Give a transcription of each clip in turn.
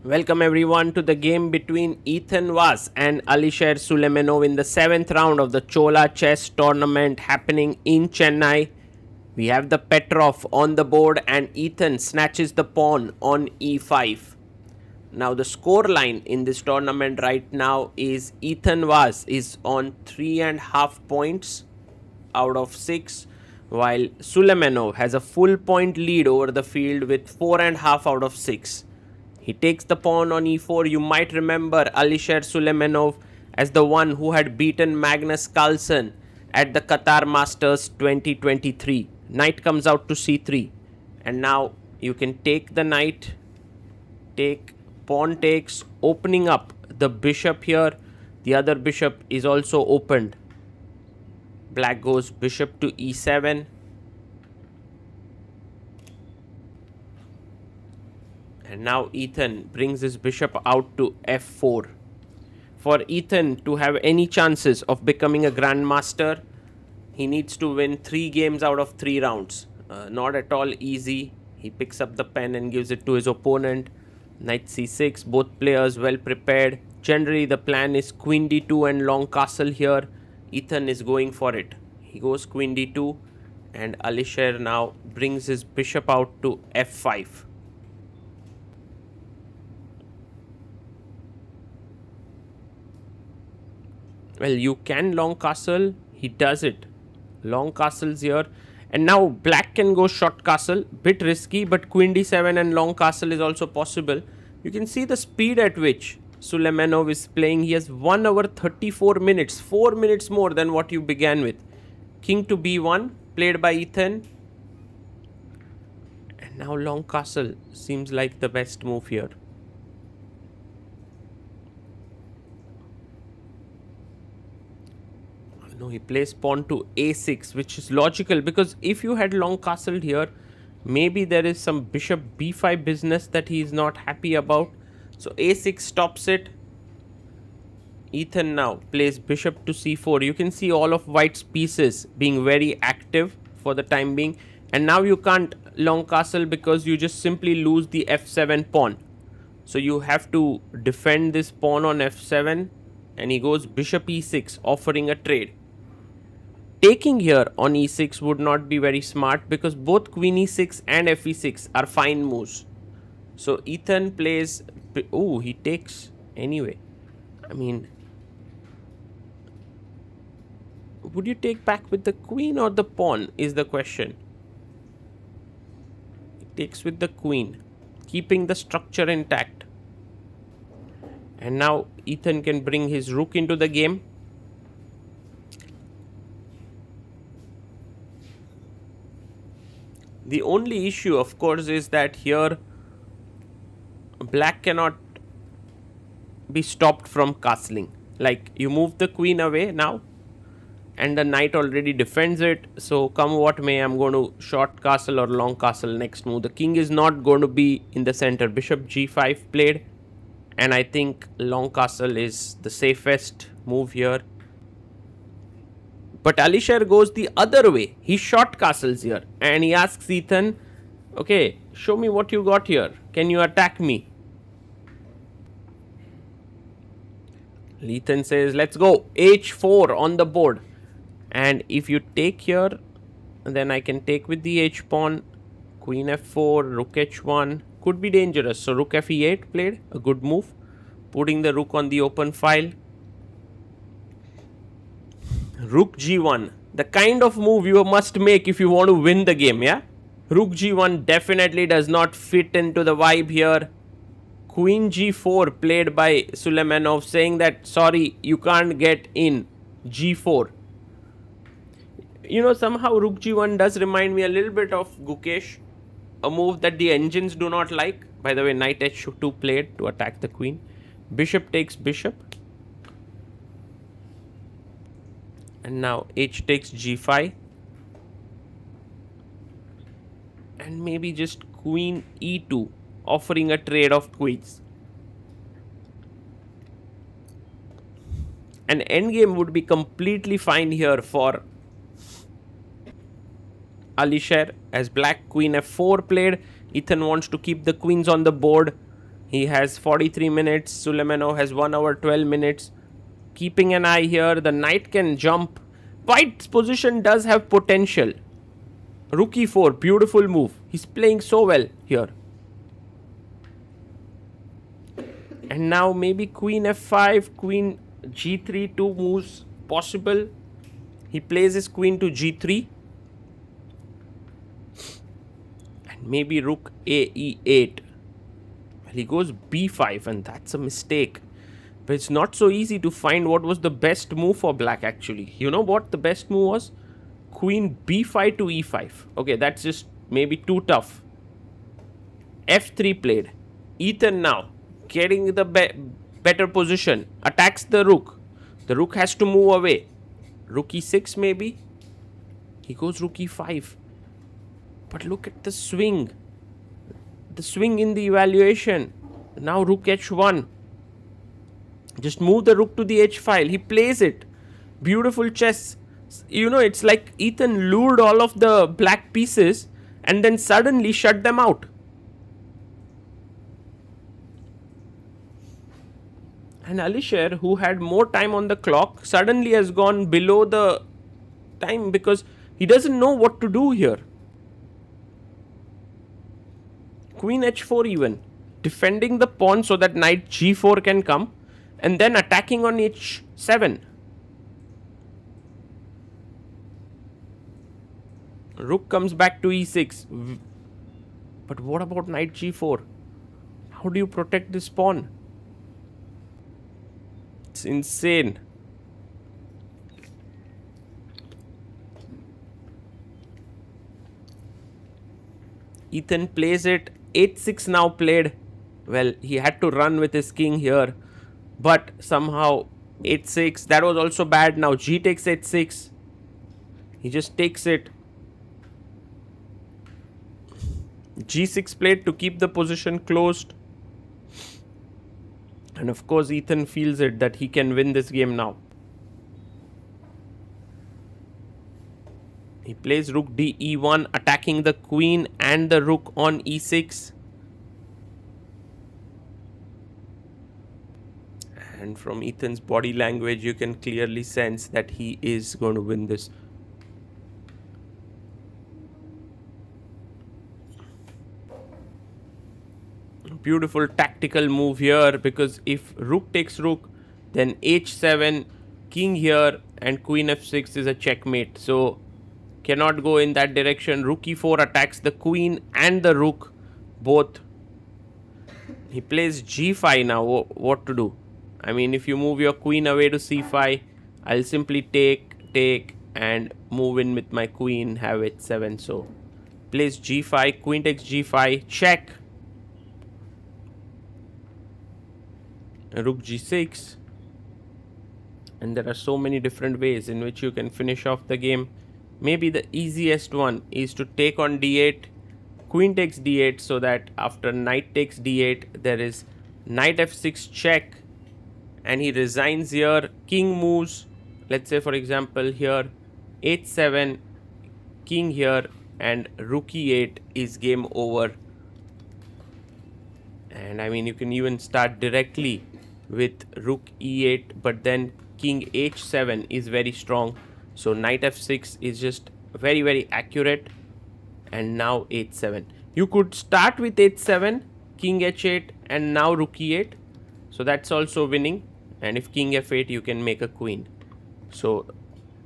Welcome everyone to the game between Ethan Vaz and Alisher Suleymenov in the 7th round of the Chola Chess tournament happening in Chennai. We have the Petrov on the board and Ethan snatches the pawn on e5. Now the score line in this tournament right now is Ethan Vaz is on 3.5 points out of 6, while Suleymenov has a full point lead over the field with 4.5 out of 6. He takes the pawn on e4. You might remember Alisher Suleymenov as the one who had beaten Magnus Carlsen at the Qatar Masters 2023. Knight comes out to c3. And now you can take the knight, take, pawn takes, opening up the bishop here. The other bishop is also opened. Black goes bishop to e7. And now Ethan brings his bishop out to f4. For Ethan to have any chances of becoming a grandmaster, he needs to win 3 games out of 3 rounds. Not at all easy. He picks up the pen and gives it to his opponent. Knight c6, both players well prepared. Generally the plan is queen d2 and long castle here. Ethan is going for it. He goes queen d2 and Alisher now brings his bishop out to f5. Well, you can long castle. He does it. Long castles here. And now black can go short castle. Bit risky, but queen d7 and long castle is also possible. You can see the speed at which Suleymenov is playing. He has 1 hour 34 minutes. 4 minutes more than what you began with. King to b1 played by Ethan. And now long castle seems like the best move here. No, he plays pawn to a6, which is logical because if you had long castled here, maybe there is some bishop b5 business that he is not happy about. So a6 stops it. Ethan now plays bishop to c4. You can see all of white's pieces being very active for the time being. And now you can't long castle because you just simply lose the f7 pawn. So you have to defend this pawn on f7. And he goes bishop e6, offering a trade. Taking here on e6 would not be very smart because both queen e6 and fe6 are fine moves. So Ethan plays... Oh, he takes anyway. I mean... Would you take back with the queen or the pawn is the question. He takes with the queen, keeping the structure intact. And now Ethan can bring his rook into the game. The only issue, of course, is that here black cannot be stopped from castling. Like, you move the queen away now and the knight already defends it. So come what may, I'm going to short castle or long castle next move. The king is not going to be in the center. Bishop g5 played. And I think long castle is the safest move here. But Alisher goes the other way. He short castles here. And he asks Ethan, okay, show me what you got here. Can you attack me? Ethan says, let's go. h4 on the board. And if you take here, then I can take with the h-pawn. Queen f4, rook h1. Could be dangerous. So rook fe8 played. A good move. Putting the rook on the open file. Rook g1. The kind of move you must make if you want to win the game, yeah? Rook g1 definitely does not fit into the vibe here. Queen g4 played by Suleymenov, saying that, sorry, you can't get in g4. You know, somehow rook g1 does remind me a little bit of Ghosh. A move that the engines do not like. By the way, knight h2 played to attack the queen. Bishop takes bishop. And now h takes g5. And maybe just queen e2, offering a trade of queens. An endgame would be completely fine here for Alisher as black queen f4 played. Ethan wants to keep the queens on the board. He has 43 minutes. Suleymenov has 1 hour 12 minutes. Keeping an eye here. The knight can jump. White's position does have potential. Rook e4. Beautiful move. He's playing so well here. And now maybe queen f5, queen g3, 2 moves possible. He plays his queen to g3. And maybe rook a e8. Well, he goes b5 and that's a mistake. But it's not so easy to find what was the best move for black actually. You know what the best move was? Queen b5 to e5. Okay, that's just maybe too tough. f3 played. Ethan now getting the better position. Attacks the rook. The rook has to move away. Rook e6 maybe. He goes rook e5. But look at the swing. The swing in the evaluation. Now rook h1. Just move the rook to the h file. He plays it. Beautiful chess. You know, it's like Ethan lured all of the black pieces and then suddenly shut them out. And Alisher, who had more time on the clock, suddenly has gone below the time because he doesn't know what to do here. Queen h4 even. Defending the pawn so that knight g4 can come. And then attacking on h7. Rook comes back to e6. But what about knight g4? How do you protect this pawn? It's insane. Ethan plays it. h6 now played. Well, he had to run with his king here. But somehow h6. That was also bad. Now g takes h6. He just takes it. g6 played to keep the position closed. And of course Ethan feels it that he can win this game now. He plays rook d e1, attacking the queen and the rook on e6. And from Ethan's body language you can clearly sense that he is going to win this. Beautiful tactical move here, because if rook takes rook, then h7, king here, and queen f6 is a checkmate. So cannot go in that direction. Rook e4 attacks the queen and the rook both. He plays g5 now. What to do? I mean, if you move your queen away to c5, I'll simply take and move in with my queen, have h7. So plays g5, queen takes g5, check. Rook g6. And there are so many different ways in which you can finish off the game. Maybe the easiest one is to take on d8, queen takes d8, so that after knight takes d8 there is knight f6 check, and he resigns here. King moves, let's say for example here h7, king here, and rook e8 is game over. And I mean, you can even start directly with rook e8, but then king h7 is very strong. So knight f6 is just very accurate. And now h7. You could start with h7, king h8, and now rook e8. So that's also winning. And if king f8, you can make a queen. So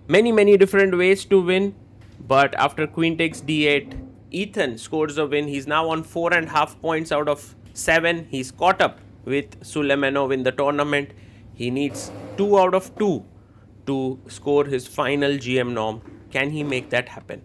many different ways to win. But after queen takes d8, Ethan scores a win. He's now on 4.5 points out of 7. He's caught up with Suleymenov in the tournament. He needs 2 out of 2 to score his final GM norm. Can he make that happen?